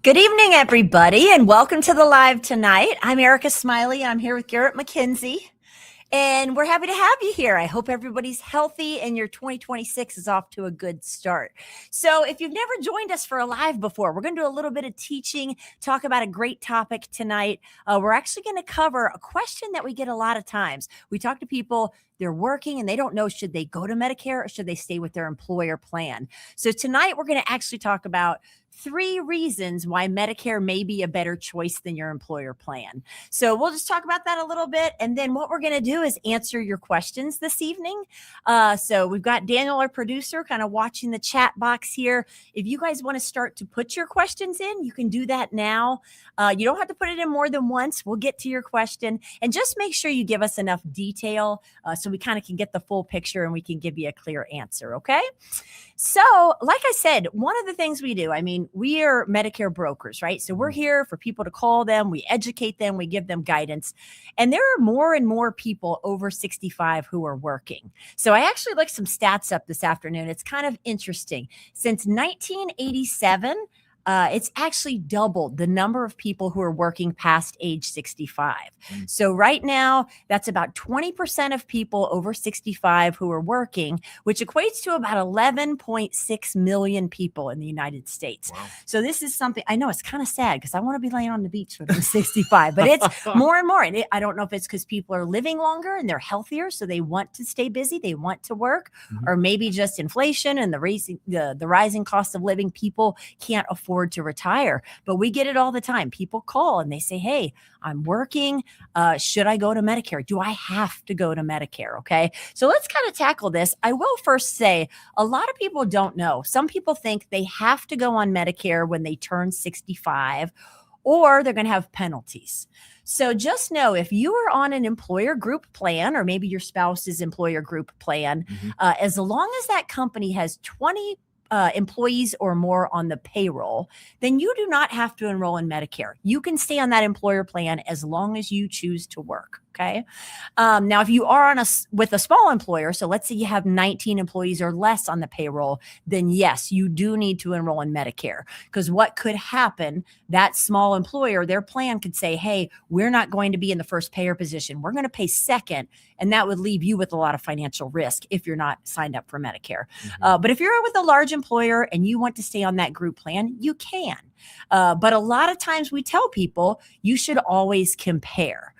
Good evening, everybody, and welcome to the live tonight. I'm Erika Smiley. I'm here with Garrett McKenzie, and we're happy to have you here. I hope everybody's healthy and your 2026 is off to a good start. So if you've never joined us for a live before, we're going to do a little bit of teaching, talk about a great topic tonight. We're actually going to cover a question that we get a lot of times. We talk to people, they're working and they don't know, should they go to Medicare or should they stay with their employer plan? So tonight we're going to actually talk about 3 reasons why Medicare may be a better choice than your employer plan. So we'll just talk about that a little bit. And then what we're going to do is answer your questions this evening. So we've got Daniel, our producer, kind of watching the chat box here. If you guys want to start to put your questions in, you can do that now. You don't have to put it in more than once. We'll get to your question. And just make sure you give us enough detail so we kind of can get the full picture and we can give you a clear answer, okay? So, like I said, one of the things we do, we are Medicare brokers, right? So we're here for people to call them, we educate them, we give them guidance. And there are more and more people over 65 who are working. So I actually looked some stats up this afternoon. It's kind of interesting. Since 1987, it's actually doubled the number of people who are working past age 65. So right now, that's about 20% of people over 65 who are working, which equates to about 11.6 million people in the United States. Wow. So this is something, I know it's kind of sad because I want to be laying on the beach when I'm 65, but it's more and more. And I don't know if it's because people are living longer and they're healthier, so they want to stay busy, they want to work, or maybe just inflation and the rising cost of living. People can't afford to retire, but we get it all the time. People call and they say, hey, I'm working. Should I go to Medicare? Do I have to go to Medicare? Okay. So let's kind of tackle this. I will first say a lot of people don't know. Some people think they have to go on Medicare when they turn 65 or they're going to have penalties. So just know if you are on an employer group plan, or maybe your spouse's employer group plan, as long as that company has 20 employees or more on the payroll, then you do not have to enroll in Medicare. You can stay on that employer plan as long as you choose to work. Okay. Now, if you are with a small employer, so let's say you have 19 employees or less on the payroll, then yes, you do need to enroll in Medicare, because what could happen, that small employer, their plan could say, hey, we're not going to be in the first payer position. We're going to pay second. And that would leave you with a lot of financial risk if you're not signed up for Medicare. But if you're with a large employer and you want to stay on that group plan, you can. But a lot of times we tell people you should always compare,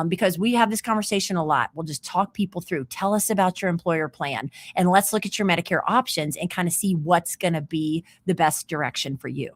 because we have this conversation a lot. We'll just talk people through, tell us about your employer plan, and let's look at your Medicare options and kind of see what's going to be the best direction for you.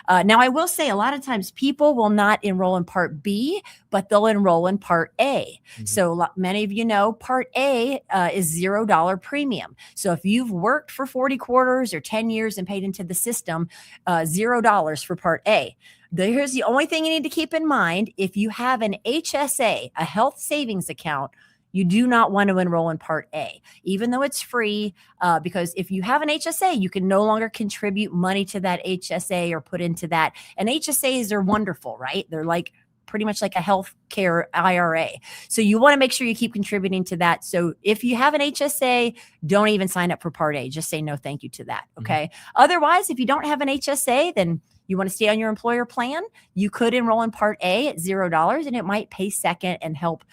Now, I will say a lot of times people will not enroll in Part B, but they'll enroll in Part A. So many of you know Part A is $0 premium. So if you've worked for 40 quarters or 10 years and paid into the system, $0 for Part A. Here's the only thing you need to keep in mind. If you have an HSA, a health savings account, you do not want to enroll in Part A, even though it's free, because if you have an HSA, you can no longer contribute money to that HSA or put into that. And HSAs are wonderful, right? They're like pretty much like a health care IRA. So you want to make sure you keep contributing to that. So if you have an HSA, don't even sign up for Part A. Just say no thank you to that. Okay. Otherwise, if you don't have an HSA, then you want to stay on your employer plan, you could enroll in Part A at $0, and it might pay second and help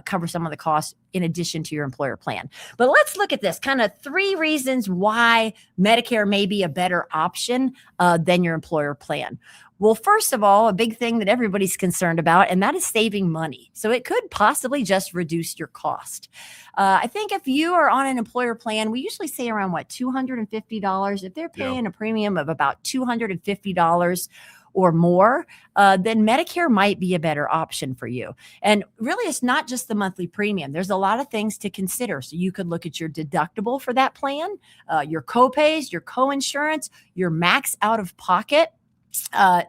cover some of the costs in addition to your employer plan. But let's look at this kind of 3 reasons why Medicare may be a better option than your employer plan. Well, first of all, a big thing that everybody's concerned about, and that is saving money. So it could possibly just reduce your cost. I think if you are on an employer plan, we usually say around $250. If they're paying a premium of about $250 or more, then Medicare might be a better option for you. And really, it's not just the monthly premium. There's a lot of things to consider. So you could look at your deductible for that plan, your copays, your coinsurance, your max out of pocket.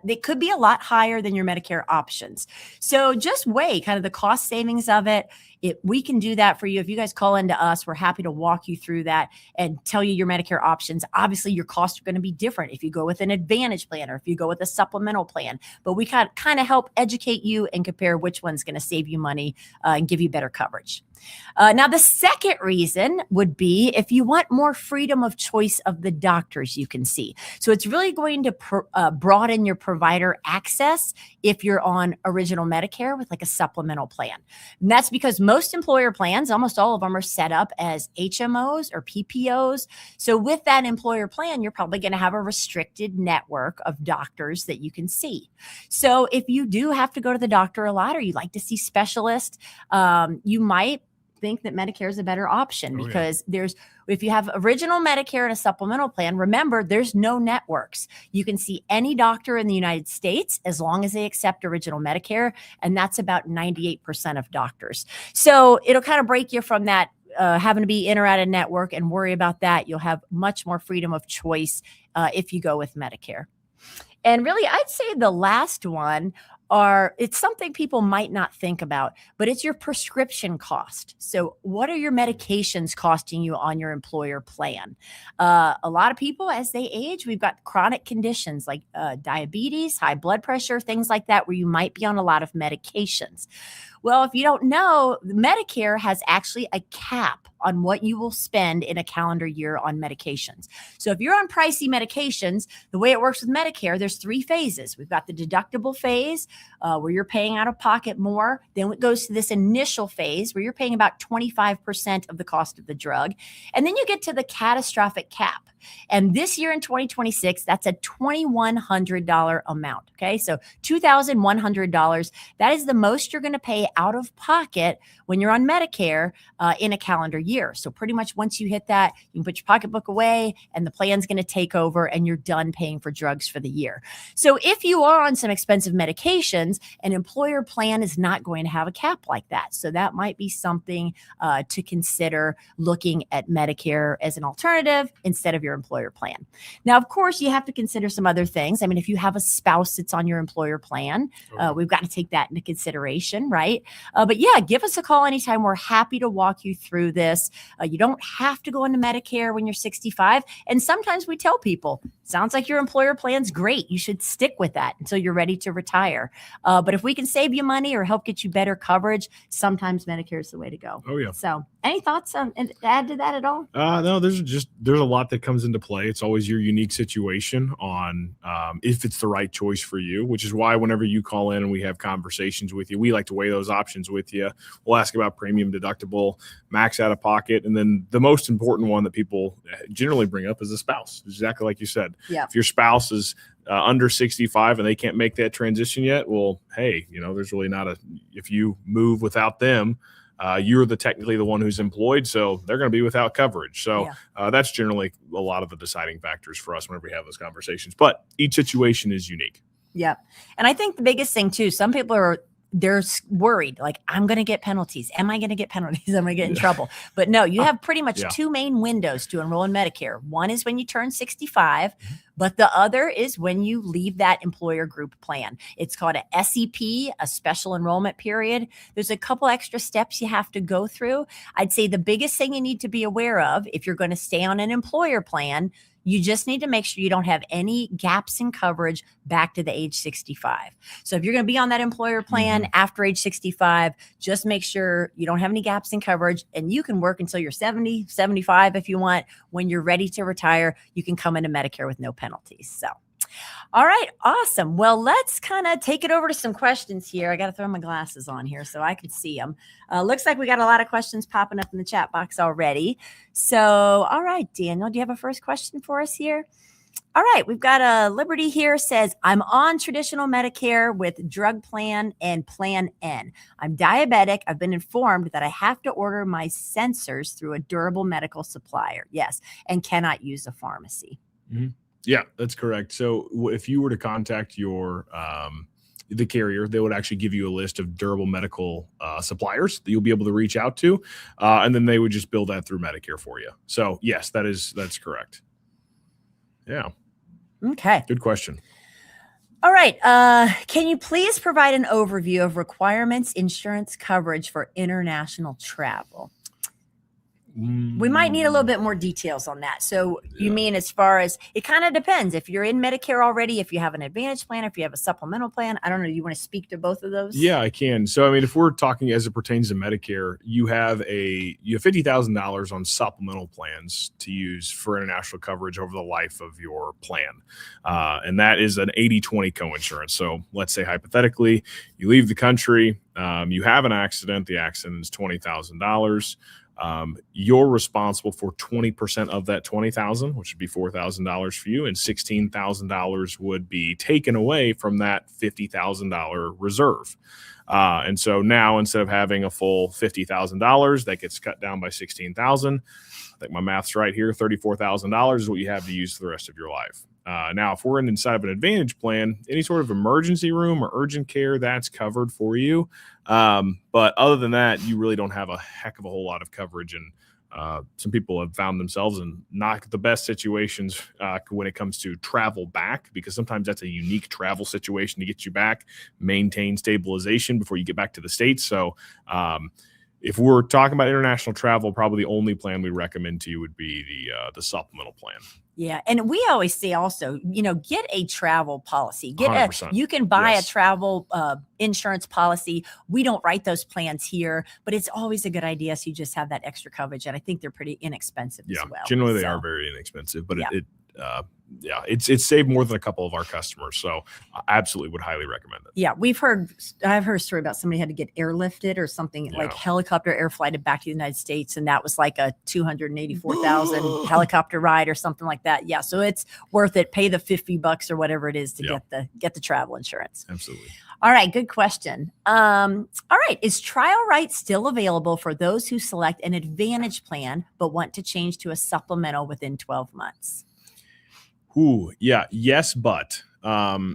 They could be a lot higher than your Medicare options. So just weigh kind of the cost savings of it. We can do that for you. If you guys call into us, we're happy to walk you through that and tell you your Medicare options. Obviously, your costs are going to be different if you go with an Advantage plan or if you go with a supplemental plan, but we kind of help educate you and compare which one's going to save you money and give you better coverage. Now, the second reason would be if you want more freedom of choice of the doctors you can see. So it's really going to broaden your provider access if you're on original Medicare with like a supplemental plan. And that's because most employer plans, almost all of them, are set up as HMOs or PPOs. So with that employer plan, you're probably going to have a restricted network of doctors that you can see. So if you do have to go to the doctor a lot or you like to see specialists, you might think that Medicare is a better option because if you have original Medicare and a supplemental plan, remember there's no networks. You can see any doctor in the United States as long as they accept original Medicare, and that's about 98% of doctors. So it'll kind of break you from that having to be in or out of network and worry about that. You'll have much more freedom of choice if you go with Medicare. And really, I'd say the last one it's something people might not think about, but it's your prescription cost. So what are your medications costing you on your employer plan? A lot of people, as they age, we've got chronic conditions like diabetes, high blood pressure, things like that, where you might be on a lot of medications. Well, if you don't know, Medicare has actually a cap on what you will spend in a calendar year on medications. So if you're on pricey medications, the way it works with Medicare, there's 3 phases. We've got the deductible phase where you're paying out of pocket more. Then it goes to this initial phase where you're paying about 25% of the cost of the drug. And then you get to the catastrophic cap. And this year in 2026, that's a $2,100 amount. Okay. So $2,100. That is the most you're going to pay out of pocket when you're on Medicare in a calendar year. So pretty much once you hit that, you can put your pocketbook away and the plan's going to take over and you're done paying for drugs for the year. So if you are on some expensive medications, an employer plan is not going to have a cap like that. So that might be something to consider looking at Medicare as an alternative instead of your employer plan. Now, of course, you have to consider some other things. I mean, if you have a spouse that's on your employer plan, we've got to take that into consideration, right? But yeah, give us a call anytime. We're happy to walk you through this. You don't have to go into Medicare when you're 65. And sometimes we tell people, sounds like your employer plan's great. You should stick with that until you're ready to retire. But if we can save you money or help get you better coverage, sometimes Medicare is the way to go. Oh, yeah. So any thoughts on add to that at all? No, there's a lot that comes into play. It's always your unique situation on if it's the right choice for you, which is why whenever you call in and we have conversations with you, we like to weigh those options with you. We'll ask about premium, deductible, max out of pocket. And then the most important one that people generally bring up is the spouse, exactly like you said. Yeah. If your spouse is under 65 and they can't make that transition yet, well, hey, there's really if you move without them, you're technically the one who's employed, so they're going to be without coverage. So that's generally a lot of the deciding factors for us whenever we have those conversations. But each situation is unique. Yeah. And I think the biggest thing too, some people they're worried, like, I'm going to get penalties. Am I going to get penalties? Am I going to get in trouble? But no, you have pretty much 2 main windows to enroll in Medicare. One is when you turn 65, but the other is when you leave that employer group plan. It's called a SEP, a special enrollment period. There's a couple extra steps you have to go through. I'd say the biggest thing you need to be aware of if you're going to stay on an employer plan, you just need to make sure you don't have any gaps in coverage back to the age 65. So if you're going to be on that employer plan after age 65, just make sure you don't have any gaps in coverage and you can work until you're 70, 75 if you want. When you're ready to retire, you can come into Medicare with no penalties. So, all right, awesome. Well, let's kind of take it over to some questions here. I got to throw my glasses on here so I can see them. Looks like we got a lot of questions popping up in the chat box already. So, all right, Daniel, do you have a first question for us here? All right, we've got a Liberty here says, I'm on traditional Medicare with drug plan and plan N. I'm diabetic. I've been informed that I have to order my sensors through a durable medical supplier. Yes, and cannot use a pharmacy. Mm-hmm. Yeah, that's correct. So if you were to contact the carrier, they would actually give you a list of durable medical suppliers that you'll be able to reach out to, and then they would just bill that through Medicare for you. So yes, that's correct. Yeah. Okay. Good question. All right. Can you please provide an overview of requirements, insurance coverage for international travel? We might need a little bit more details on that. So you mean as far as it kind of depends if you're in Medicare already, if you have an Advantage plan, if you have a supplemental plan. I don't know. You want to speak to both of those? Yeah, I can. So, I mean, if we're talking as it pertains to Medicare, you have $50,000 on supplemental plans to use for international coverage over the life of your plan. And that is an 80-20 coinsurance. So let's say hypothetically, you leave the country, you have an accident, the accident is $20,000. You're responsible for 20% of that 20,000, which would be $4,000 for you, and $16,000 would be taken away from that $50,000 reserve. And so now instead of having a full $50,000, that gets cut down by 16,000. I think my math's right here. $34,000 is what you have to use for the rest of your life. Now, if we're inside of an Advantage plan, any sort of emergency room or urgent care, that's covered for you. But other than that, you really don't have a heck of a whole lot of coverage. And some people have found themselves in not the best situations when it comes to travel back, because sometimes that's a unique travel situation to get you back, maintain stabilization before you get back to the States. So if we're talking about international travel, probably the only plan we recommend to you would be the supplemental plan. Yeah. And we always say also, get a travel policy. You can buy Yes. a travel insurance policy. We don't write those plans here, but it's always a good idea. So you just have that extra coverage. And I think they're pretty inexpensive as well. Generally they are very inexpensive, but it's saved more than a couple of our customers. So I absolutely would highly recommend it. Yeah. I've heard a story about somebody had to get airlifted or something, like helicopter air flighted back to the United States. And that was like a $284,000 helicopter ride or something like that. Yeah. So it's worth it. Pay the $50 or whatever it is to get the travel insurance. Absolutely. All right. Good question. All right. Is trial right still available for those who select an Advantage plan, but want to change to a supplemental within 12 months? Yes, but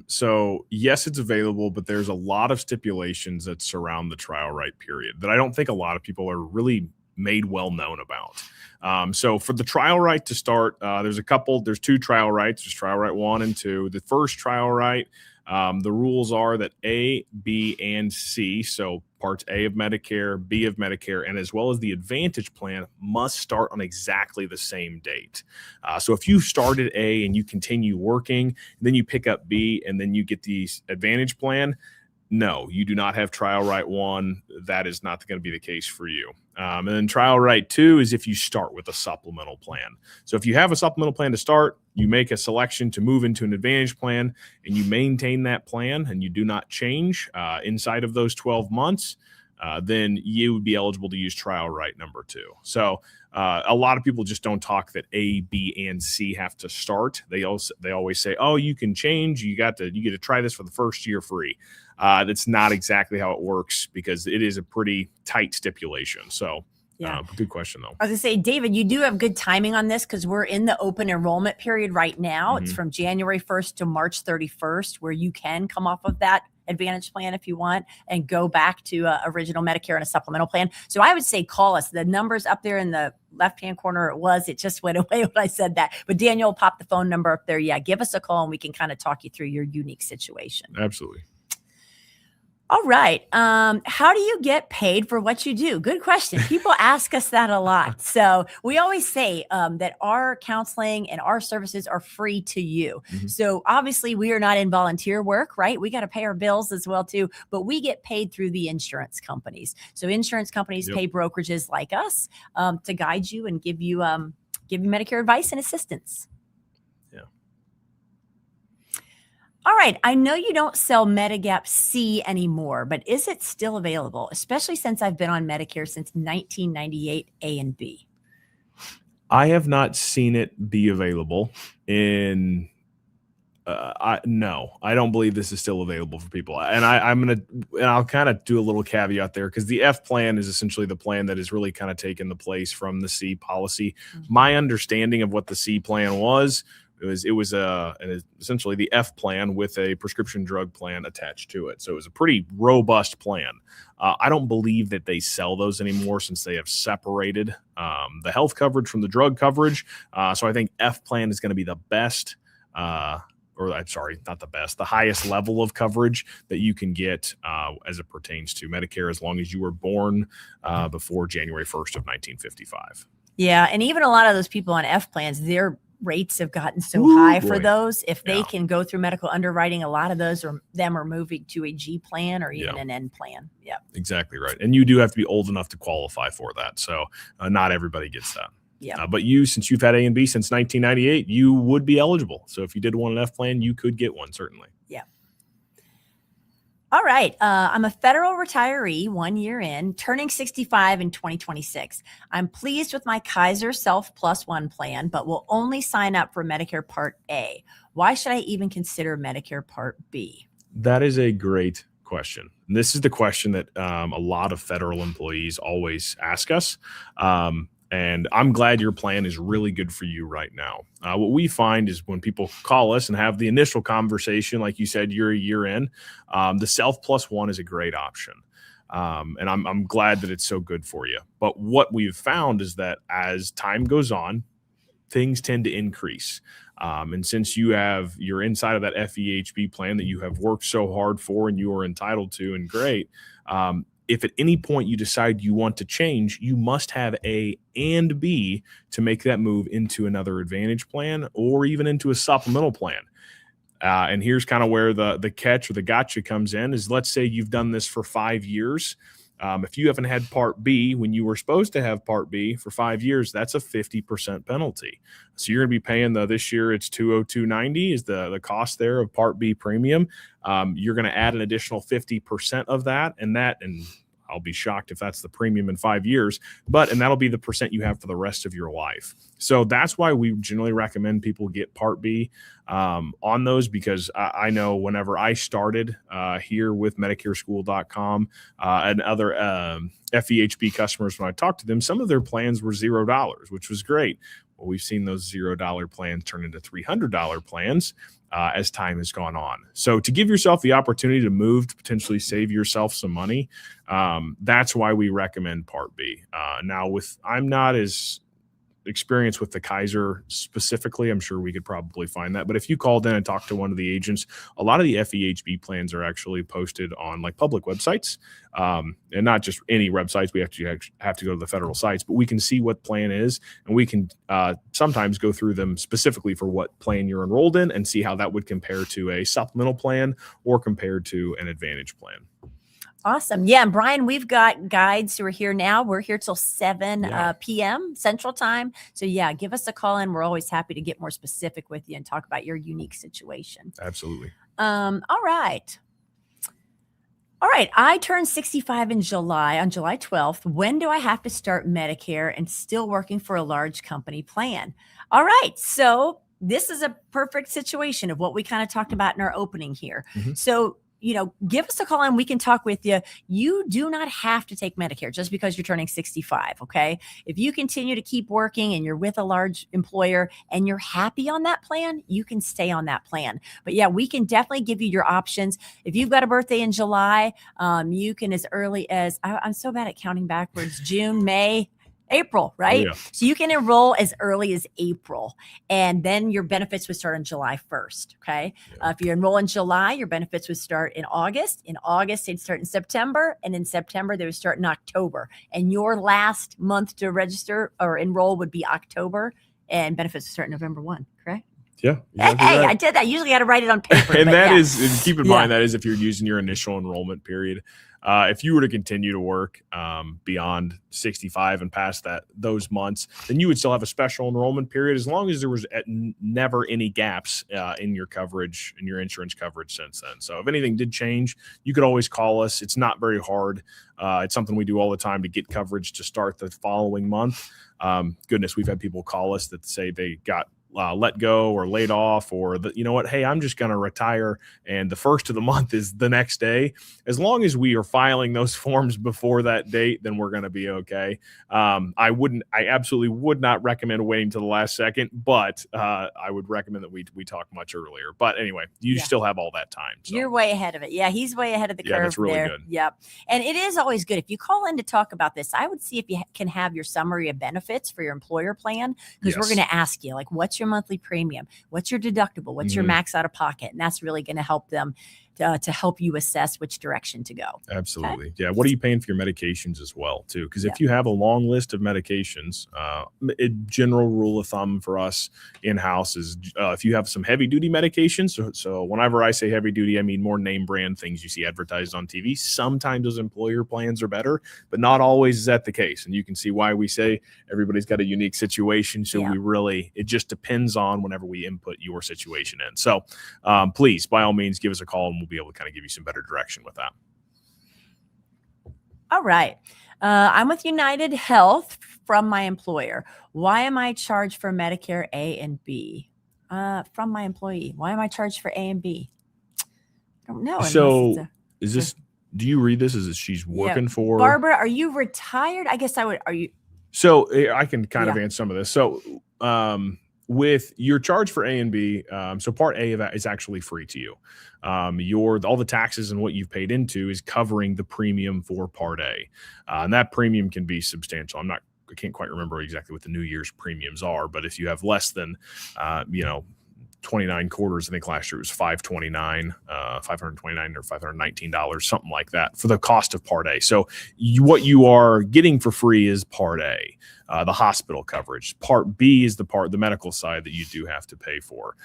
so yes, it's available, but there's a lot of stipulations that surround the trial right period that I don't think a lot of people are really made well known about. So for the trial right to start, there's two trial rights. There's trial right 1 and 2. The first trial right, the rules are that A, B, and C, so Parts A of Medicare, B of Medicare, and as well as the Advantage plan must start on exactly the same date. So if you started A and you continue working, then you pick up B, and then you get the Advantage plan, no, you do not have trial right 1. That is not going to be the case for you. And then trial right 2 is if you start with a supplemental plan. So if you have a supplemental plan to start, you make a selection to move into an Advantage plan, and you maintain that plan, and you do not change inside of those 12 months, then you would be eligible to use trial right number 2. So a lot of people just don't talk that A, B, and C have to start. They always say, "Oh, you can change. You get to try this for the first year free." That's not exactly how it works, because it is a pretty tight stipulation. So good question though. I was gonna say, David, you do have good timing on this because we're in the open enrollment period right now. Mm-hmm. It's from January 1st to March 31st, where you can come off of that Advantage plan if you want and go back to original Medicare and a supplemental plan. So I would say call us. The number's up there in the left-hand corner. It just went away when I said that. But Daniel popped the phone number up there. Yeah, give us a call and we can kind of talk you through your unique situation. Absolutely. All right. How do you get paid for what you do? Good question. People ask us that a lot. So we always say that our counseling and our services are free to you. Mm-hmm. So obviously we are not in volunteer work, right? We got to pay our bills as well too, but we get paid through the insurance companies. So insurance companies pay brokerages like us to guide you and give you Medicare advice and assistance. All right. I know you don't sell Medigap C anymore, but is it still available? Especially since I've been on Medicare since 1998 A and B. I have not seen it be available in. No, I don't believe this is still available for people. And I'll kind of do a little caveat there, because the F plan is essentially the plan that has really kind of taken the place from the C policy. Mm-hmm. My understanding of what the C plan was essentially the F plan with a prescription drug plan attached to it. So it was a pretty robust plan. I don't believe that they sell those anymore since they have separated the health coverage from the drug coverage. So I think F plan is going to be the best or I'm sorry, not the best, the highest level of coverage that you can get as it pertains to Medicare, as long as you were born before January 1st of 1955. Yeah. And even a lot of those people on F plans, their rates have gotten so high for those. If they can go through medical underwriting, a lot of those are moving to a G plan or even an N plan. Yeah, exactly right. And you do have to be old enough to qualify for that. So not everybody gets that. Yeah. But since you've had A and B since 1998, you would be eligible. So if you did want an F plan, you could get one, certainly. Yeah. All right. I'm a federal retiree 1 year in, turning 65 in 2026. I'm pleased with my Kaiser Self Plus One plan, but will only sign up for Medicare Part A. Why should I even consider Medicare Part B? That is a great question. And this is the question that a lot of federal employees always ask us. And I'm glad your plan is really good for you right now. What we find is when people call us and have the initial conversation, like you said, you're a year in, the Self Plus One is a great option. And I'm glad that it's so good for you. But what we've found is that as time goes on, things tend to increase. And since you're inside of that FEHB plan that you have worked so hard for and you are entitled to, and great, if at any point you decide you want to change, you must have A and B to make that move into another Advantage plan or even into a supplemental plan. And here's kind of where the catch or the gotcha comes in is, let's say you've done this for 5 years. If you haven't had Part B when you were supposed to have Part B for 5 years, that's a 50% penalty. So you're going to be paying this year, it's $202.90 is the cost there of Part B premium. You're going to add an additional 50% of that, and I'll be shocked if that's the premium in 5 years, and that'll be the percent you have for the rest of your life. So that's why we generally recommend people get Part B on those, because I know whenever I started here with MedicareSchool.com and other FEHB customers, when I talked to them, some of their plans were $0, which was great. Well, we've seen those $0 plans turn into $300 plans as time has gone on. So to give yourself the opportunity to move, to potentially save yourself some money, that's why we recommend Part B. Now, I'm not as experienced with the Kaiser specifically. I'm sure we could probably find that. But if you called in and talked to one of the agents, a lot of the FEHB plans are actually posted on like public websites, and not just any websites. We actually have to go to the federal sites, but we can see what plan is, and we can sometimes go through them specifically for what plan you're enrolled in and see how that would compare to a supplemental plan or compared to an Advantage plan. Awesome. Yeah. And Brian, we've got guides who are here now. We're here till 7 p.m. Central Time. So yeah, give us a call in. We're always happy to get more specific with you and talk about your unique situation. Absolutely. All right. I turned 65 in July, on July 12th. When do I have to start Medicare and still working for a large company plan? All right. So this is a perfect situation of what we kind of talked about in our opening here. Mm-hmm. So give us a call and we can talk with you. You do not have to take Medicare just because you're turning 65. Okay. If you continue to keep working and you're with a large employer and you're happy on that plan, you can stay on that plan. But yeah, we can definitely give you your options. If you've got a birthday in July, you can, as early as, I'm so bad at counting backwards, June, May, April, right? Oh, yeah. So you can enroll as early as April, and then your benefits would start on July 1st. Okay. Yeah. If you enroll in July, your benefits would start in August. In August, they'd start in September, and in September, they would start in October. And your last month to register or enroll would be October, and benefits would start November 1, correct? Yeah. Hey, I did that. Usually got to write it on paper. And that is, and keep in mind, that is if you're using your initial enrollment period. If you were to continue to work beyond 65 and past those months, then you would still have a special enrollment period, as long as there was never any gaps in your coverage, in your insurance coverage since then. So if anything did change, you could always call us. It's not very hard. It's something we do all the time to get coverage to start the following month. Goodness, we've had people call us that say they got let go or laid off, or you know what, hey, I'm just going to retire, and the first of the month is the next day. As long as we are filing those forms before that date, then we're going to be okay. I absolutely would not recommend waiting to the last second, but I would recommend that we talk much earlier. But anyway, you still have all that time. So. You're way ahead of it. Yeah, he's way ahead of the curve. That's really there. Good. Yep. And it is always good if you call in to talk about this. I would see if you can have your summary of benefits for your employer plan, because we're going to ask you, like, what's your your monthly premium? What's your deductible? What's your max out of pocket? And that's really going to help them to help you assess which direction to go. Absolutely. Okay? Yeah. What are you paying for your medications as well, too? Because if you have a long list of medications, a general rule of thumb for us in-house is if you have some heavy duty medications. So whenever I say heavy duty, I mean more name brand things you see advertised on TV. Sometimes those employer plans are better, but not always is that the case. And you can see why we say everybody's got a unique situation. So it just depends on whenever we input your situation in. So please, by all means, give us a call and we'll be able to kind of give you some better direction with that. All right. I'm with United Health from my employer. Why am I charged for Medicare A and B? From my employee. Why am I charged for A and B? I don't know. So do you read this as she's working for? Barbara, are you retired? I guess I would. Are you? So I can kind of answer some of this. So with your charge for A and B, so Part A of that is actually free to you. All the taxes and what you've paid into is covering the premium for Part A, and that premium can be substantial. I can't quite remember exactly what the New Year's premiums are, but if you have less than 29 quarters, I think last year it was $529 or $519, something like that for the cost of Part A. So what you are getting for free is Part A, the hospital coverage. Part B is the medical side that you do have to pay for.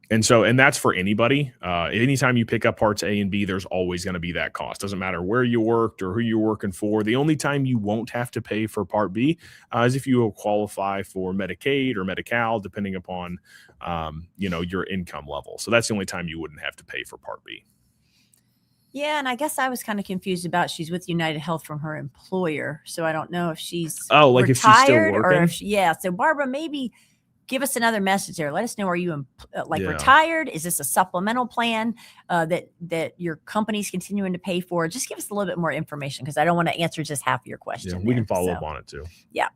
And that's for anybody. Anytime you pick up parts A and B, there's always going to be that cost. Doesn't matter where you worked or who you're working for. The only time you won't have to pay for Part B is if you will qualify for Medicaid or Medi-Cal, depending upon your income level. So that's the only time you wouldn't have to pay for Part B. Yeah, and I guess I was kind of confused about she's with United Health from her employer, so I don't know if she's retired, if she's still working. Or so Barbara, maybe give us another message there. Let us know, are you retired? Is this a supplemental plan that your company's continuing to pay for? Just give us a little bit more information because I don't want to answer just half of your question. Yeah, we can follow up on it too. Yeah.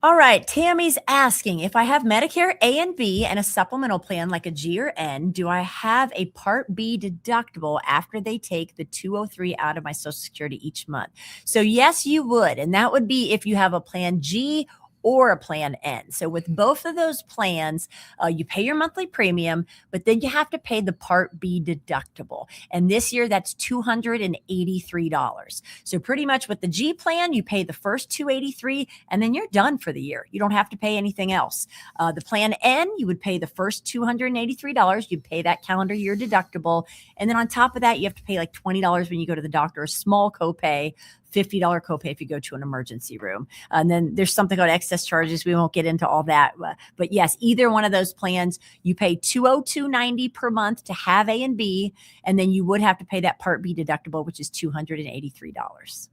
All right. Tammy's asking, if I have Medicare A and B and a supplemental plan like a G or N, do I have a Part B deductible after they take the $203 out of my Social Security each month? So yes, you would. And that would be if you have a plan G or a plan N. So with both of those plans, you pay your monthly premium, but then you have to pay the Part B deductible. And this year, that's $283. So pretty much with the G plan, you pay the first $283, and then you're done for the year. You don't have to pay anything else. The plan N, you would pay the first $283. You'd pay that calendar year deductible. And then on top of that, you have to pay like $20 when you go to the doctor, a small copay, $50 copay if you go to an emergency room. And then there's something called excess charges. We won't get into all that. But yes, either one of those plans, you pay $202.90 per month to have A and B, and then you would have to pay that Part B deductible, which is $283.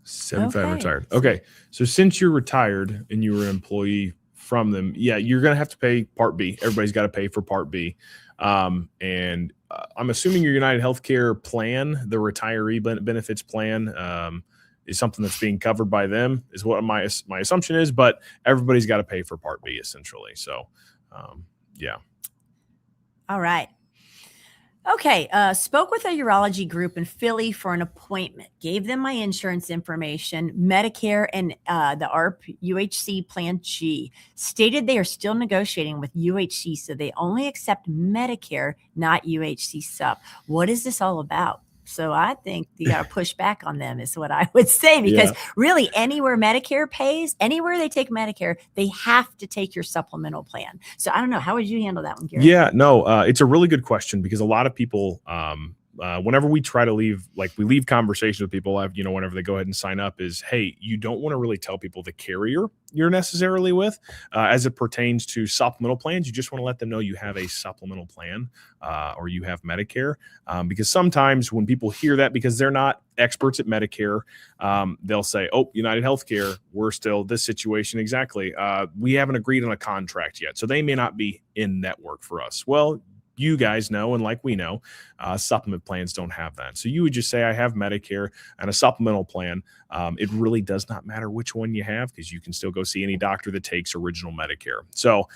75 retired. Okay. So since you're retired and you were an employee from them, you're going to have to pay Part B. Everybody's got to pay for Part B. And I'm assuming your United Healthcare plan, the retiree benefits plan, is something that's being covered by them, is what my assumption is. But everybody's got to pay for Part B essentially. So, yeah. All right. Okay. Spoke with a urology group in Philly for an appointment. Gave them my insurance information, Medicare, and the ARP UHC Plan G. Stated they are still negotiating with UHC, so they only accept Medicare, not UHC sub. What is this all about? So I think you got to push back on them is what I would say, because really anywhere Medicare pays, anywhere they take Medicare, they have to take your supplemental plan. So I don't know. How would you handle that one, Gary? Yeah, no, it's a really good question because a lot of people, whenever we try to leave conversations with people, whenever they go ahead and sign up is, hey, you don't want to really tell people the carrier you're necessarily with as it pertains to supplemental plans. You just want to let them know you have a supplemental plan or you have Medicare, because sometimes when people hear that, because they're not experts at Medicare, they'll say, oh, United Healthcare, we're still this situation. Exactly. We haven't agreed on a contract yet. So they may not be in network for us. Well, you guys know, and like we know, supplement plans don't have that. So you would just say, I have Medicare and a supplemental plan. It really does not matter which one you have because you can still go see any doctor that takes original Medicare. So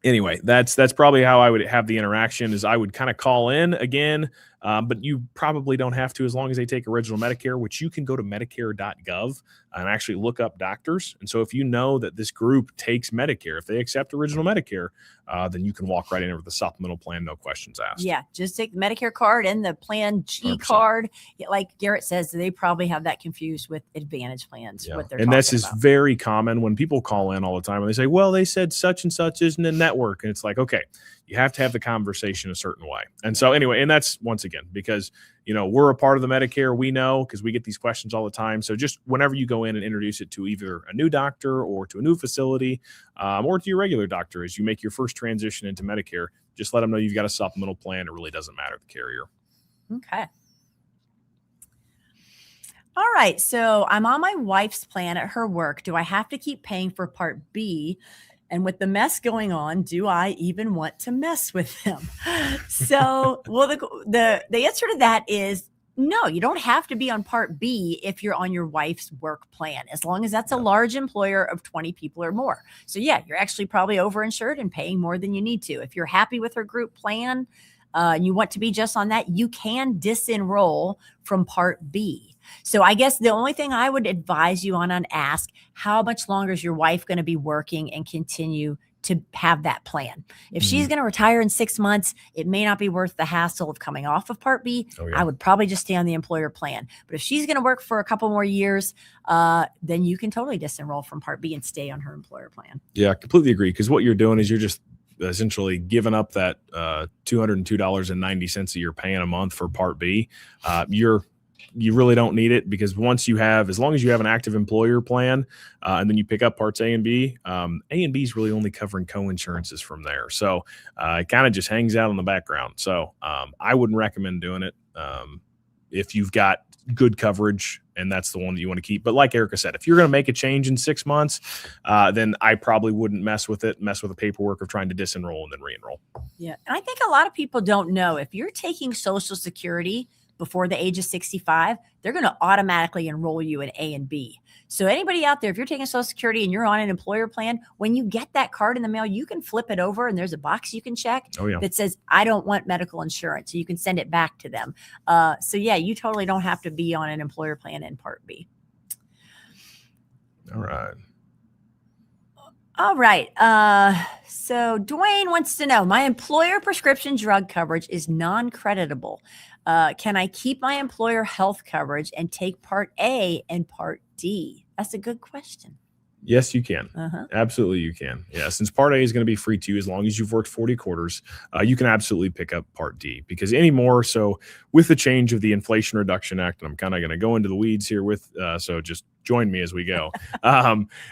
anyway, that's probably how I would have the interaction is I would kind of call in again. but you probably don't have to as long as they take original Medicare, which you can go to medicare.gov and actually look up doctors. And so if you know that this group takes Medicare, if they accept original Medicare, then you can walk right in with the supplemental plan, no questions asked. Yeah, just take the Medicare card and the Plan G 100%. card. Like Garrett says, they probably have that confused with Advantage plans. Yeah. What they're And this talking is about. very common when people call in all the time and they say, well, they said such and such isn't a network. And it's like, okay, you have to have the conversation a certain way. And so anyway, and that's once again, because, we're a part of the Medicare, we know, because we get these questions all the time. So just whenever you go in and introduce it to either a new doctor or to a new facility or to your regular doctor, as you make your first transition into Medicare, just let them know you've got a supplemental plan. It really doesn't matter the carrier. Okay. All right. So I'm on my wife's plan at her work. Do I have to keep paying for Part B? And with the mess going on, do I even want to mess with them? So, well, the answer to that is no, you don't have to be on Part B if you're on your wife's work plan, as long as that's a large employer of 20 people or more. So yeah, you're actually probably overinsured and paying more than you need to. If you're happy with her group plan, and you want to be just on that, you can disenroll from Part B. So I guess the only thing I would advise you on and ask, how much longer is your wife going to be working and continue to have that plan? If she's going to retire in 6 months, it may not be worth the hassle of coming off of Part B. I would probably just stay on the employer plan. But if she's going to work for a couple more years, then you can totally disenroll from Part B and stay on her employer plan. Yeah, I completely agree. Because what you're doing is you're just essentially giving up that $202.90 a year paying a month for Part B. You really don't need it, because as long as you have an active employer plan, and then you pick up parts A and B, A and B is really only covering co-insurances from there. So it kind of just hangs out in the background. So I wouldn't recommend doing it if you've got good coverage and that's the one that you want to keep. But like Erika said, if you're going to make a change in 6 months, then I probably wouldn't mess with the paperwork of trying to disenroll and then re-enroll. Yeah. And I think a lot of people don't know, if you're taking Social Security before the age of 65, they're going to automatically enroll you in A and B. So anybody out there, if you're taking Social Security and you're on an employer plan, when you get that card in the mail, you can flip it over and there's a box you can check that says, I don't want medical insurance. So you can send it back to them. So yeah, you totally don't have to be on an employer plan in Part B. All right. All right. So Dwayne wants to know, my employer prescription drug coverage is non-creditable. Can I keep my employer health coverage and take Part A and Part D? That's a good question. Yes, you can. Absolutely, you can. Yeah, since Part A is going to be free to you as long as you've worked 40 quarters, you can absolutely pick up Part D, because anymore, so with the change of the Inflation Reduction Act, and I'm kind of going to go into the weeds here so just join me as we go.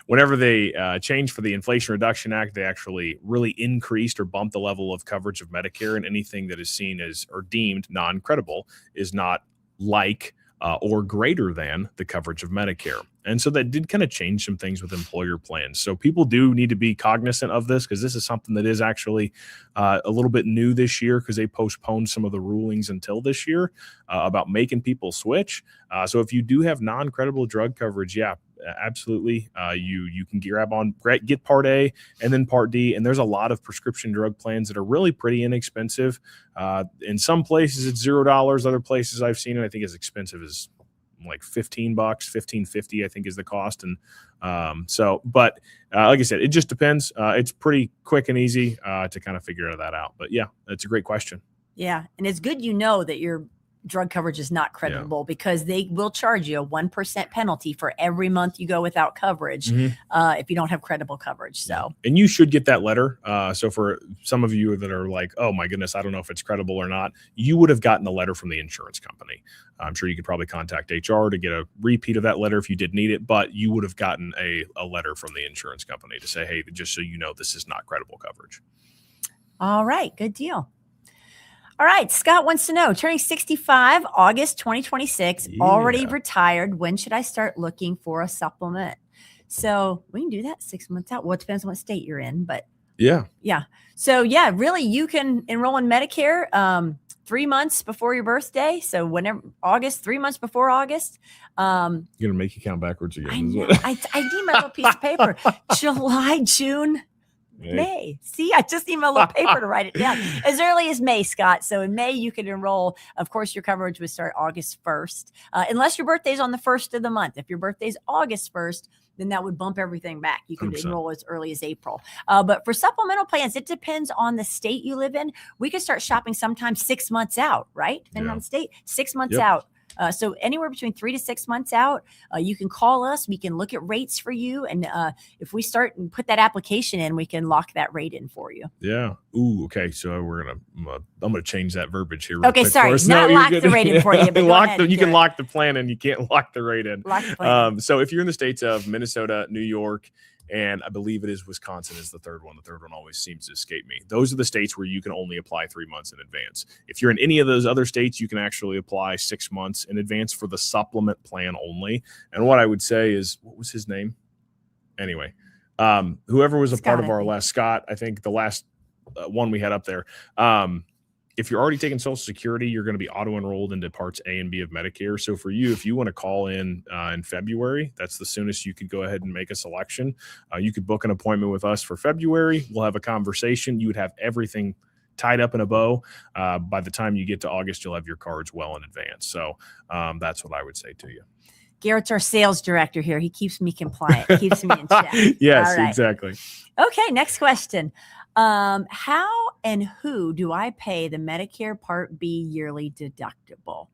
Whenever they changed for the Inflation Reduction Act, they actually really increased or bumped the level of coverage of Medicare, and anything that is seen as or deemed non-credible is not like or greater than the coverage of Medicare. And so that did kind of change some things with employer plans. So people do need to be cognizant of this, because this is something that is actually a little bit new this year, because they postponed some of the rulings until this year about making people switch. So if you do have non-credible drug coverage, yeah, absolutely. You can get Part A and then Part D. And there's a lot of prescription drug plans that are really pretty inexpensive. In some places it's $0. Other places I've seen it, I think as expensive as like $15, $15.50, I think is the cost. And like I said, it just depends. It's pretty quick and easy to kind of figure that out. But yeah, that's a great question. Yeah. And it's good that your drug coverage is not creditable, because they will charge you a 1% penalty for every month you go without coverage if you don't have credible coverage. So, and you should get that letter. So for some of you that are like, oh my goodness, I don't know if it's credible or not, you would have gotten a letter from the insurance company. I'm sure you could probably contact HR to get a repeat of that letter if you did need it, but you would have gotten a letter from the insurance company to say, hey, just so you know, this is not credible coverage. All right. Good deal. All right. Scott wants to know, turning 65, August 2026, already retired. When should I start looking for a supplement? So we can do that 6 months out. Well, it depends on what state you're in, but yeah. So yeah, really, you can enroll in Medicare 3 months before your birthday. So whenever August, 3 months before August. You're going to make you count backwards again. I need my little piece of paper. July, June. May. See, I just need my little paper to write it down. As early as May, Scott. So in May, you can enroll. Of course, your coverage would start August 1st, unless your birthday's on the 1st of the month. If your birthday's August 1st, then that would bump everything back. You could 100%. enroll as early as April. But for supplemental plans, it depends on the state you live in. We could start shopping sometimes 6 months out, right? Depending on the state, 6 months out. So anywhere between 3 to 6 months out, you can call us. We can look at rates for you. And if we start and put that application in, we can lock that rate in for you. Yeah. Ooh, okay. So I'm going to change that verbiage here. Okay, sorry. Not lock the rate in for you. But you can lock the plan in. You can't lock the rate in. Lock the plan in. So if you're in the states of Minnesota, New York, and I believe it is Wisconsin is the third one. The third one always seems to escape me. Those are the states where you can only apply 3 months in advance. If you're in any of those other states, you can actually apply 6 months in advance for the supplement plan only. And what I would say is, what was his name? Anyway, whoever was a part of our last Scott, I think the last one we had up there. If you're already taking Social Security, you're going to be auto-enrolled into Parts A and B of Medicare. So for you, if you want to call in February, that's the soonest you could go ahead and make a selection. You could book an appointment with us for February. We'll have a conversation. You would have everything tied up in a bow. By the time you get to August, you'll have your cards well in advance. So that's what I would say to you. Garrett's our sales director here. He keeps me compliant, keeps me in check. Yes, exactly. Okay, next question. How and who do I pay the Medicare Part B yearly deductible?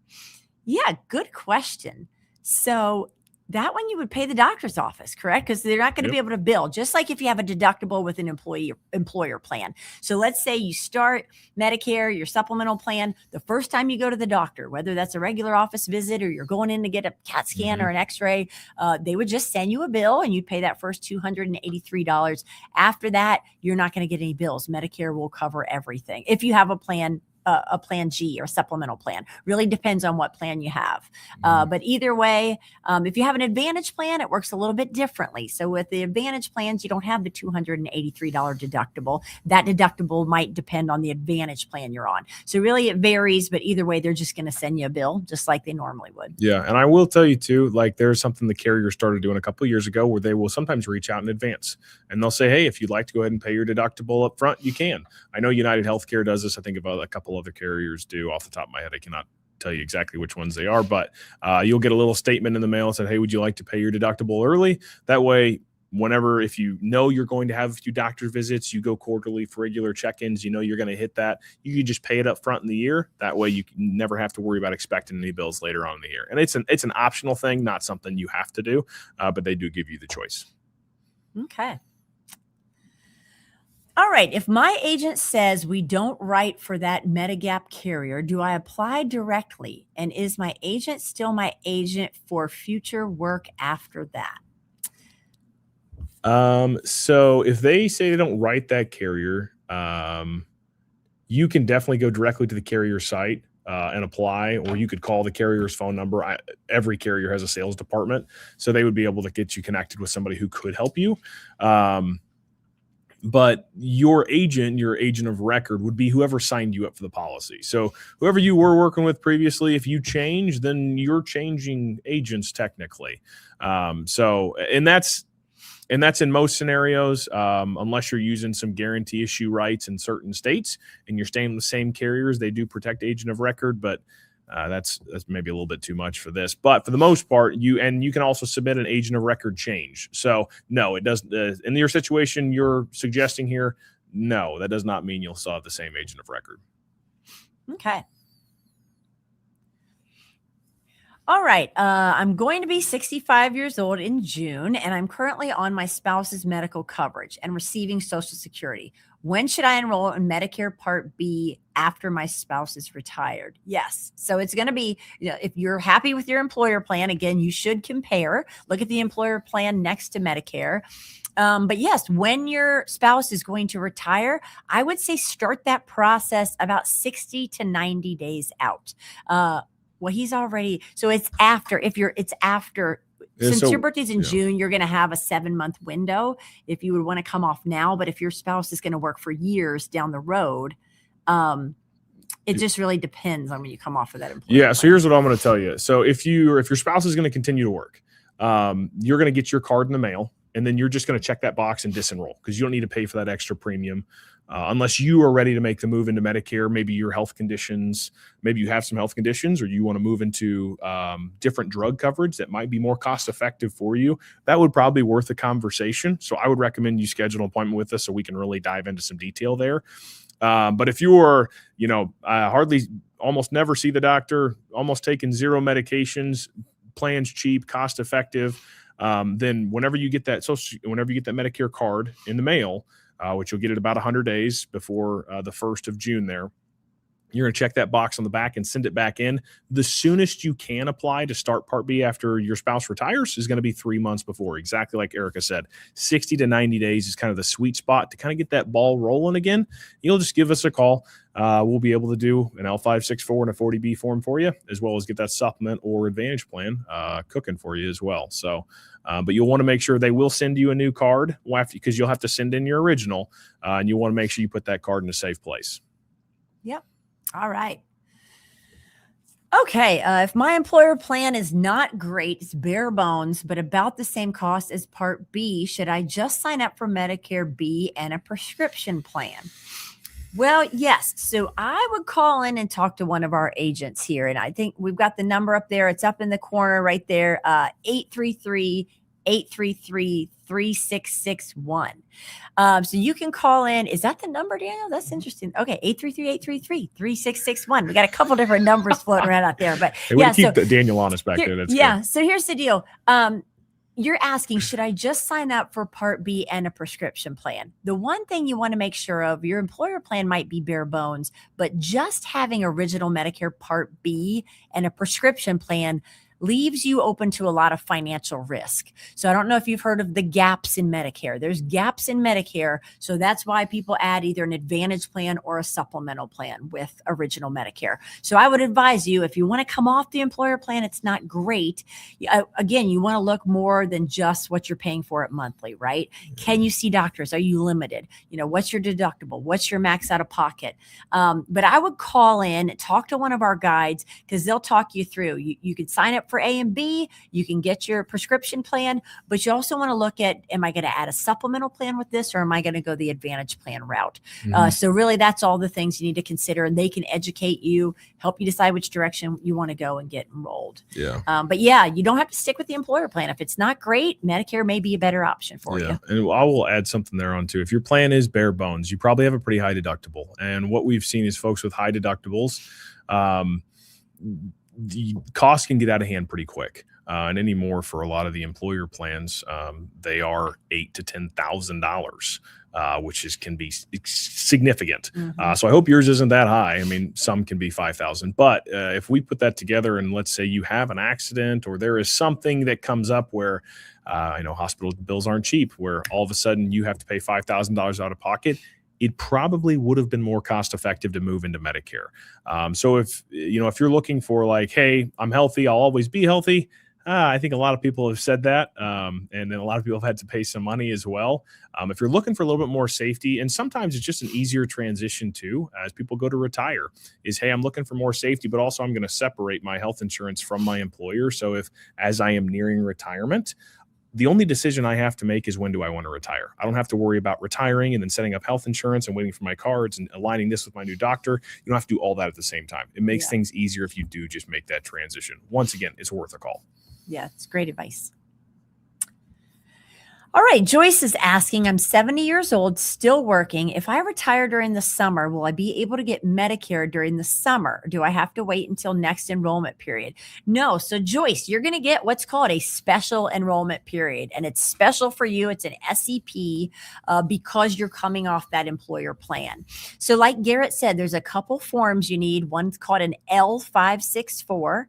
Yeah, good question. So that one you would pay the doctor's office, correct? Because they're not going to be able to bill, just like if you have a deductible with an employer plan. So let's say you start Medicare, your supplemental plan, the first time you go to the doctor, whether that's a regular office visit or you're going in to get a CAT scan or an x-ray, they would just send you a bill and you'd pay that first $283. After that, you're not going to get any bills. Medicare will cover everything. If you have a plan G or a supplemental plan, really depends on what plan you have. But either way, if you have an Advantage plan, it works a little bit differently. So with the Advantage plans, you don't have the $283 deductible. That deductible might depend on the Advantage plan you're on. So really it varies, but either way, they're just going to send you a bill just like they normally would. Yeah. And I will tell you too, like there's something the carrier started doing a couple of years ago where they will sometimes reach out in advance and they'll say, hey, if you'd like to go ahead and pay your deductible up front, you can. I know United Healthcare does this. I think about a couple other carriers do. Off the top of my head, I cannot tell you exactly which ones they are, but you'll get a little statement in the mail that said, hey, would you like to pay your deductible early? That way, whenever, if you know you're going to have a few doctor visits, you go quarterly for regular check-ins, you know you're going to hit that, you can just pay it up front in the year. That way you can never have to worry about expecting any bills later on in the year. And it's an optional thing, not something you have to do, but they do give you the choice. Okay. All right. If my agent says we don't write for that Medigap carrier, do I apply directly? And is my agent still my agent for future work after that? So if they say they don't write that carrier, you can definitely go directly to the carrier site and apply, or you could call the carrier's phone number. Every carrier has a sales department, so they would be able to get you connected with somebody who could help you. But your agent of record would be whoever signed you up for the policy. So whoever you were working with previously, if you change, then you're changing agents technically. And that's in most scenarios, unless you're using some guarantee issue rights in certain states and you're staying with the same carriers, they do protect agent of record, but that's maybe a little bit too much for this. But for the most part, you can also submit an agent of record change. So no, it doesn't. In your situation you're suggesting here, no, that does not mean you'll still have the same agent of record. Okay. All right. I'm going to be 65 years old in June, and I'm currently on my spouse's medical coverage and receiving Social Security. When should I enroll in Medicare Part B after my spouse is retired? Yes. So it's going to be, if you're happy with your employer plan, again, you should compare. Look at the employer plan next to Medicare. But yes, when your spouse is going to retire, I would say start that process about 60 to 90 days out. Well, he's already, so it's after, since your birthday's in June, you're going to have a 7-month window if you would want to come off now. But if your spouse is going to work for years down the road, it just really depends on when you come off of that employer. Yeah. So here's what I'm going to tell you. So if your spouse is going to continue to work, you're going to get your card in the mail. and then you're just going to check that box and disenroll because you don't need to pay for that extra premium unless you are ready to make the move into Medicare. Maybe your health conditions, maybe you have some health conditions, or you want to move into different drug coverage that might be more cost effective for you. That would probably be worth a conversation. So I would recommend you schedule an appointment with us so we can really dive into some detail there. But if you are, almost never see the doctor, almost taking zero medications, plans cheap, cost effective, then whenever you get that Medicare card in the mail, which you'll get it about 100 days before the 1st of June there, you're going to check that box on the back and send it back in. The soonest you can apply to start Part B after your spouse retires is going to be 3 months before, exactly like Erika said. 60 to 90 days is kind of the sweet spot to kind of get that ball rolling again. You'll just give us a call. We'll be able to do an L564 and a 40B form for you, as well as get that supplement or advantage plan cooking for you as well. So, but you'll want to make sure they will send you a new card because you'll have to send in your original, and you'll want to make sure you put that card in a safe place. Yep. All right. Okay. If my employer plan is not great, it's bare bones, but about the same cost as Part B, should I just sign up for Medicare B and a prescription plan? Well, yes. So I would call in and talk to one of our agents here. And I think we've got the number up there. It's up in the corner right there, 833-833-3661. So you can call in. Is that the number, Daniel? That's interesting. Okay. 833-833-3661. We got a couple different numbers floating around out there, but hey, keep Daniel honest back there. That's yeah. good. So here's the deal. You're asking, should I just sign up for Part B and a prescription plan? The one thing you want to make sure of, your employer plan might be bare bones, but just having original Medicare Part B and a prescription plan leaves you open to a lot of financial risk. So I don't know if you've heard of the gaps in Medicare. There's gaps in Medicare. So that's why people add either an advantage plan or a supplemental plan with original Medicare. So I would advise you, if you want to come off the employer plan, it's not great. Again, you want to look more than just what you're paying for it monthly, right? Can you see doctors? Are you limited? What's your deductible? What's your max out of pocket? But I would call in, talk to one of our guides, because they'll talk you through. You could sign up for A and B, you can get your prescription plan, but you also want to look at, am I going to add a supplemental plan with this, or am I going to go the advantage plan route? So really that's all the things you need to consider, and they can educate you, help you decide which direction you want to go and get enrolled. Yeah. But yeah, you don't have to stick with the employer plan. If it's not great, Medicare may be a better option for you. And I will add something there on too. If your plan is bare bones, you probably have a pretty high deductible. And what we've seen is folks with high deductibles, the cost can get out of hand pretty quick. And anymore for a lot of the employer plans, they are $8,000 to $10,000, which can be significant. So I hope yours isn't that high. I mean, some can be 5,000, but if we put that together and let's say you have an accident or there is something that comes up where I know hospital bills aren't cheap, where all of a sudden you have to pay $5,000 out of pocket, it probably would have been more cost effective to move into Medicare. So if you're looking for like, hey, I'm healthy, I'll always be healthy. I think a lot of people have said that. And then a lot of people have had to pay some money as well. If you're looking for a little bit more safety, and sometimes it's just an easier transition too, as people go to retire, is, hey, I'm looking for more safety, but also I'm going to separate my health insurance from my employer. So as I am nearing retirement, the only decision I have to make is, when do I want to retire? I don't have to worry about retiring and then setting up health insurance and waiting for my cards and aligning this with my new doctor. You don't have to do all that at the same time. It makes things easier if you do just make that transition. Once again, it's worth a call. Yeah, it's great advice. All right, Joyce is asking, I'm 70 years old, still working. If I retire during the summer, will I be able to get Medicare during the summer? Do I have to wait until next enrollment period? No. So Joyce, you're going to get what's called a special enrollment period, and it's special for you. It's an SEP because you're coming off that employer plan. So like Garrett said, there's a couple forms you need. One's called an L564.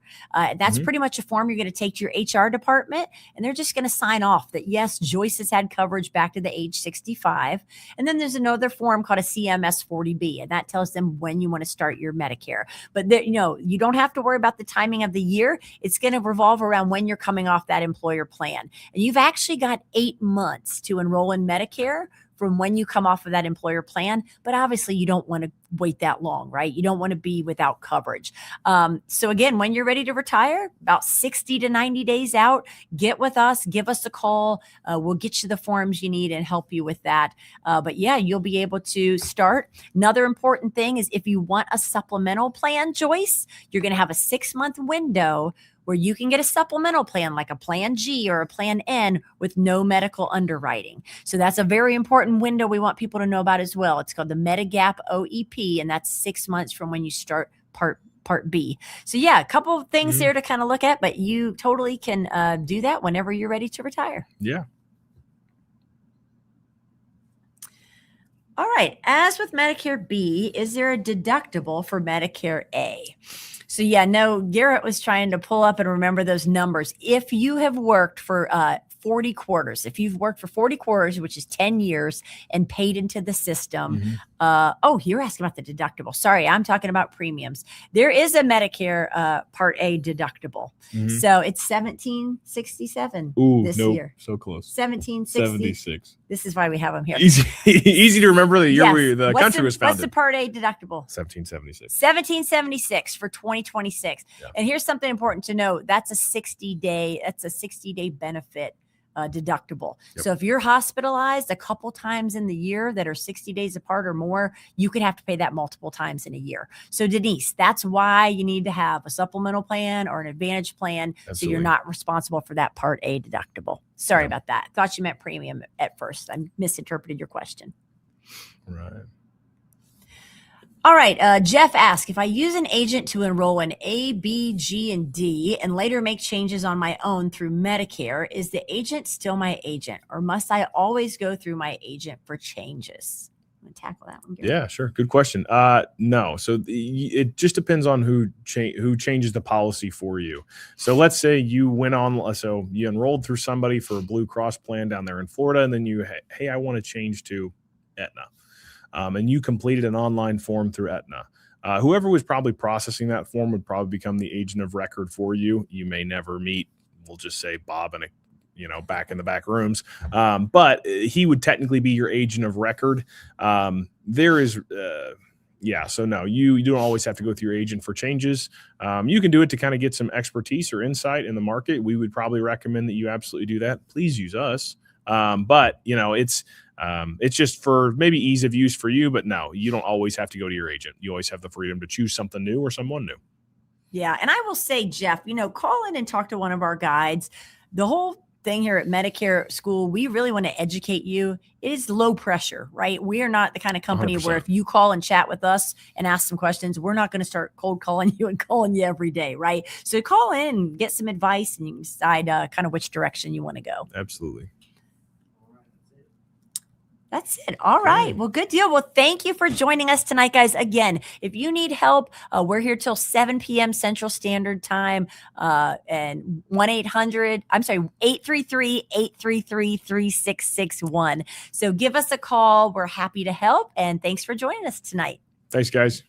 That's pretty much a form you're going to take to your HR department, and they're just going to sign off that, yes, Joyce has had coverage back to the age 65. And then there's another form called a CMS 40B, and that tells them when you want to start your Medicare. But there, you don't have to worry about the timing of the year. It's going to revolve around when you're coming off that employer plan. And you've actually got 8 months to enroll in Medicare from when you come off of that employer plan. But obviously you don't want to wait that long, right? You don't want to be without coverage. So again, when you're ready to retire, about 60 to 90 days out, get with us, give us a call. We'll get you the forms you need and help you with that. But yeah, you'll be able to start. Another important thing is if you want a supplemental plan, Joyce, you're going to have a 6-month window where you can get a supplemental plan like a Plan G or a Plan N with no medical underwriting. So that's a very important window we want people to know about as well. It's called the Medigap OEP, and that's 6 months from when you start Part B. So yeah, a couple of things there to kind of look at, but you totally can do that whenever you're ready to retire. Yeah. All right. As with Medicare B, is there a deductible for Medicare A? So yeah, no, Garrett was trying to pull up and remember those numbers. If you have worked for 40 quarters, if you've worked for 40 quarters, which is 10 years and paid into the system. Oh, you're asking about the deductible. Sorry, I'm talking about premiums. There is a Medicare Part A deductible. So it's $1,767 this year. So close. $1,776. This is why we have them here. Easy to remember the year the country was founded. What's the Part A deductible? $1,776. $1,776 for 2026. Yeah. And here's something important to know. That's a 60-day benefit deductible. Yep. So if you're hospitalized a couple times in the year that are 60 days apart or more, you could have to pay that multiple times in a year. So Denise, that's why you need to have a supplemental plan or an advantage plan. Absolutely. So you're not responsible for that Part A deductible. Sorry about that. Thought you meant premium at first. I misinterpreted your question. Right. All right. Jeff asked, if I use an agent to enroll in A, B, G, and D and later make changes on my own through Medicare, is the agent still my agent, or must I always go through my agent for changes? I'm going to tackle that one. Yeah, sure. Good question. No. So it just depends on who changes the policy for you. So let's say you went on, so you enrolled through somebody for a Blue Cross plan down there in Florida, and then you, hey, I want to change to Aetna. And you completed an online form through Aetna. Whoever was probably processing that form would probably become the agent of record for you. You may never meet, we'll just say Bob and back in the back rooms. But he would technically be your agent of record. So no, you don't always have to go through your agent for changes. You can do it to kind of get some expertise or insight in the market. We would probably recommend that you absolutely do that. Please use us. But it's just for maybe ease of use for you, but no, you don't always have to go to your agent. You always have the freedom to choose something new or someone new. Yeah. And I will say, Jeff, call in and talk to one of our guides. The whole thing here at Medicare School, we really want to educate you. It is low pressure, right? We are not the kind of company 100%. Where if you call and chat with us and ask some questions, we're not going to start cold calling you and calling you every day, right? So call in and get some advice and you can decide kind of which direction you want to go. Absolutely. That's it. All right. Well, good deal. Well, thank you for joining us tonight, guys. Again, if you need help, we're here till 7 p.m. Central Standard Time, and 833-833-3661. So give us a call. We're happy to help. And thanks for joining us tonight. Thanks, guys.